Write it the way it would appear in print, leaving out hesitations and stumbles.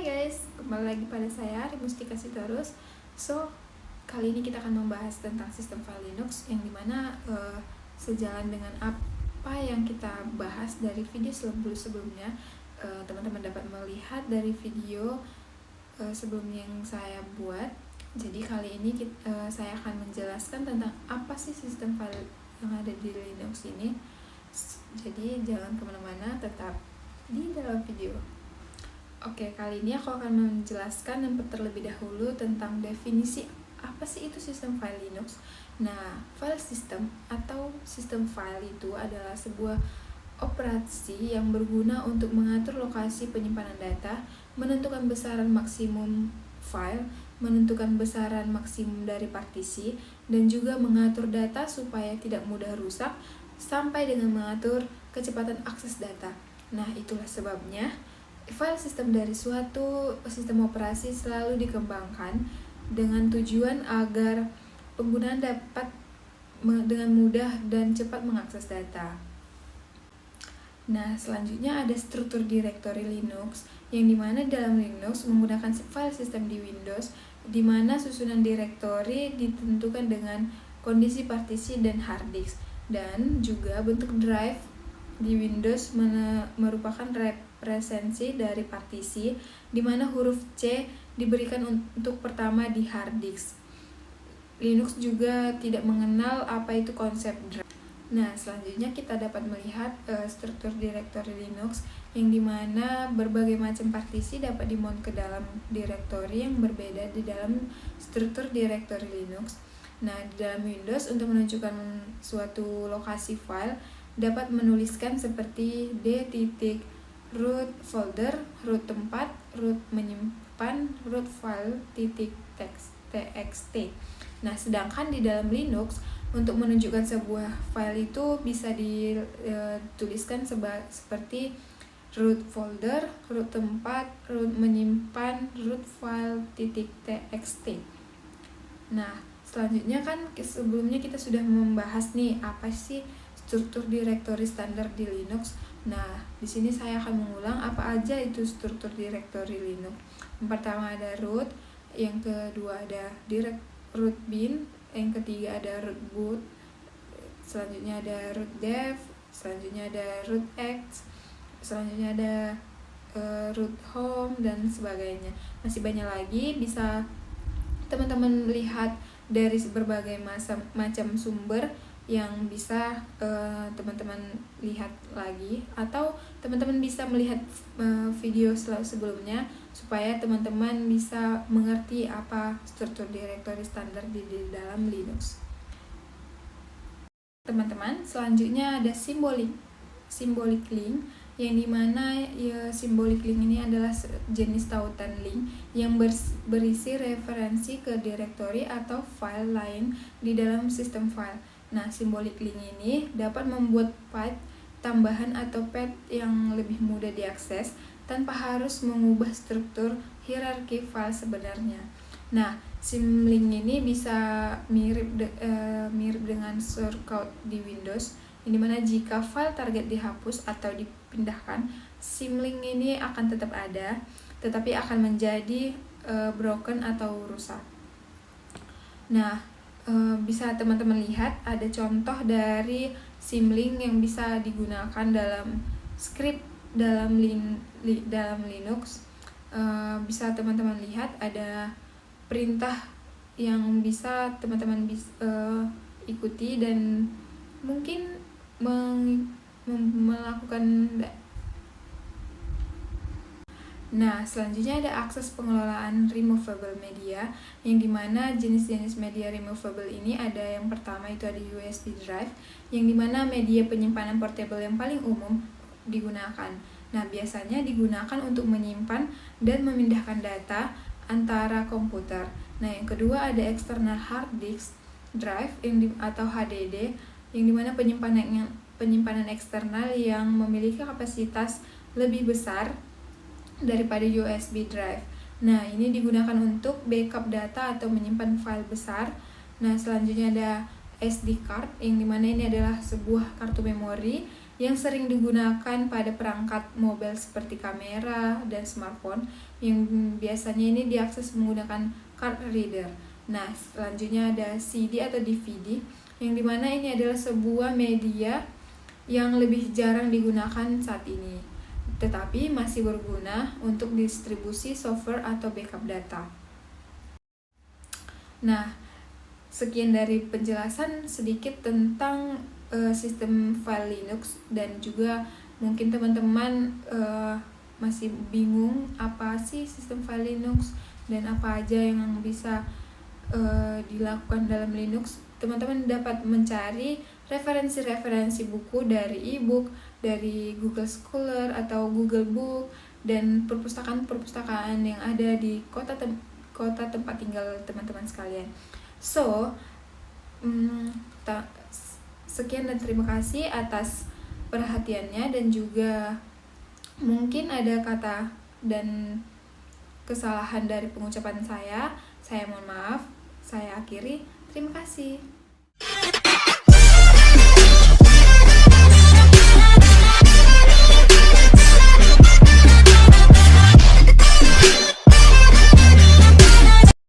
Hai guys, kembali lagi pada saya Rimustika Sitorus. Kali ini kita akan membahas tentang sistem file Linux yang dimana sejalan dengan apa yang kita bahas dari video sebelumnya. Teman-teman dapat melihat dari video sebelumnya yang saya buat. Jadi kali ini saya akan menjelaskan tentang apa sih sistem file yang ada di Linux ini. Jadi jangan kemana-mana, tetap di dalam video. Oke, kali ini aku akan menjelaskan yang terlebih dahulu tentang definisi apa sih itu sistem file Linux. Nah, file system atau sistem file itu adalah sebuah operasi yang berguna untuk mengatur lokasi penyimpanan data, menentukan besaran maksimum file, menentukan besaran maksimum dari partisi, dan juga mengatur data supaya tidak mudah rusak, sampai dengan mengatur kecepatan akses data. Nah, itulah sebabnya file system dari suatu sistem operasi selalu dikembangkan dengan tujuan agar pengguna dapat dengan mudah dan cepat mengakses data. Nah, selanjutnya ada struktur direktori Linux, yang dimana dalam Linux menggunakan file system di Windows, dimana susunan direktori ditentukan dengan kondisi partisi dan hard disk, dan juga bentuk drive di Windows merupakan represensi dari partisi, di mana huruf C diberikan untuk pertama di hard disk. Linux juga tidak mengenal apa itu konsep drive. Nah, selanjutnya kita dapat melihat struktur direktori Linux, yang dimana berbagai macam partisi dapat dimount ke dalam direktori yang berbeda di dalam struktur direktori Linux. Nah, di dalam Windows untuk menunjukkan suatu lokasi file dapat menuliskan seperti d.root folder, root tempat, root menyimpan, root file, .txt. Nah, sedangkan di dalam Linux untuk menunjukkan sebuah file itu bisa dituliskan seperti root folder, root tempat, root menyimpan, root file, .txt. Nah, selanjutnya kan sebelumnya kita sudah membahas nih apa sih struktur direktori standar di Linux. Nah, di sini saya akan mengulang apa aja itu struktur direktori Linux. Yang pertama ada root, yang kedua ada root bin, yang ketiga ada root boot, selanjutnya ada root dev, selanjutnya ada root x, selanjutnya ada root home, dan sebagainya. Masih banyak lagi, bisa teman-teman lihat dari berbagai macam sumber yang bisa teman-teman lihat lagi, atau teman-teman bisa melihat video sebelumnya supaya teman-teman bisa mengerti apa struktur direktori standar di dalam Linux. Teman-teman, selanjutnya ada symbolic link, yang dimana symbolic link ini adalah jenis tautan link yang berisi referensi ke direktori atau file lain di dalam sistem file. Nah, symbolic link ini dapat membuat path tambahan atau path yang lebih mudah diakses tanpa harus mengubah struktur hierarki file sebenarnya. Nah, symlink ini bisa mirip dengan shortcut di Windows, yang dimana jika file target dihapus atau dipindahkan, symlink ini akan tetap ada, tetapi akan menjadi broken atau rusak. Nah, bisa teman-teman lihat ada contoh dari symlink yang bisa digunakan dalam script dalam Linux. Bisa teman-teman lihat ada perintah yang bisa teman-teman ikuti dan mungkin melakukan. Nah, selanjutnya ada akses pengelolaan removable media, yang dimana jenis-jenis media removable ini ada yang pertama itu ada USB drive, yang dimana media penyimpanan portable yang paling umum digunakan. Nah, biasanya digunakan untuk menyimpan dan memindahkan data antara komputer. Nah, yang kedua ada external hard disk drive atau HDD, yang dimana penyimpanan eksternal yang memiliki kapasitas lebih besar daripada USB drive. Nah, ini digunakan untuk backup data atau menyimpan file besar. Nah, selanjutnya ada SD card, yang dimana ini adalah sebuah kartu memori yang sering digunakan pada perangkat mobile seperti kamera dan smartphone yang biasanya ini diakses menggunakan card reader. Nah, selanjutnya ada CD atau DVD, yang dimana ini adalah sebuah media yang lebih jarang digunakan saat ini, tetapi masih berguna untuk distribusi software atau backup data. Nah, sekian dari penjelasan sedikit tentang sistem file Linux, dan juga mungkin teman-teman masih bingung apa sih sistem file Linux dan apa aja yang bisa dilakukan dalam Linux. Teman-teman dapat mencari referensi-referensi buku dari e-book, dari Google Scholar atau Google Book, dan perpustakaan-perpustakaan yang ada di kota tempat tinggal teman-teman sekalian. So, sekian dan terima kasih atas perhatiannya, dan juga mungkin ada kata dan kesalahan dari pengucapan saya mohon maaf. Saya akhiri, terima kasih.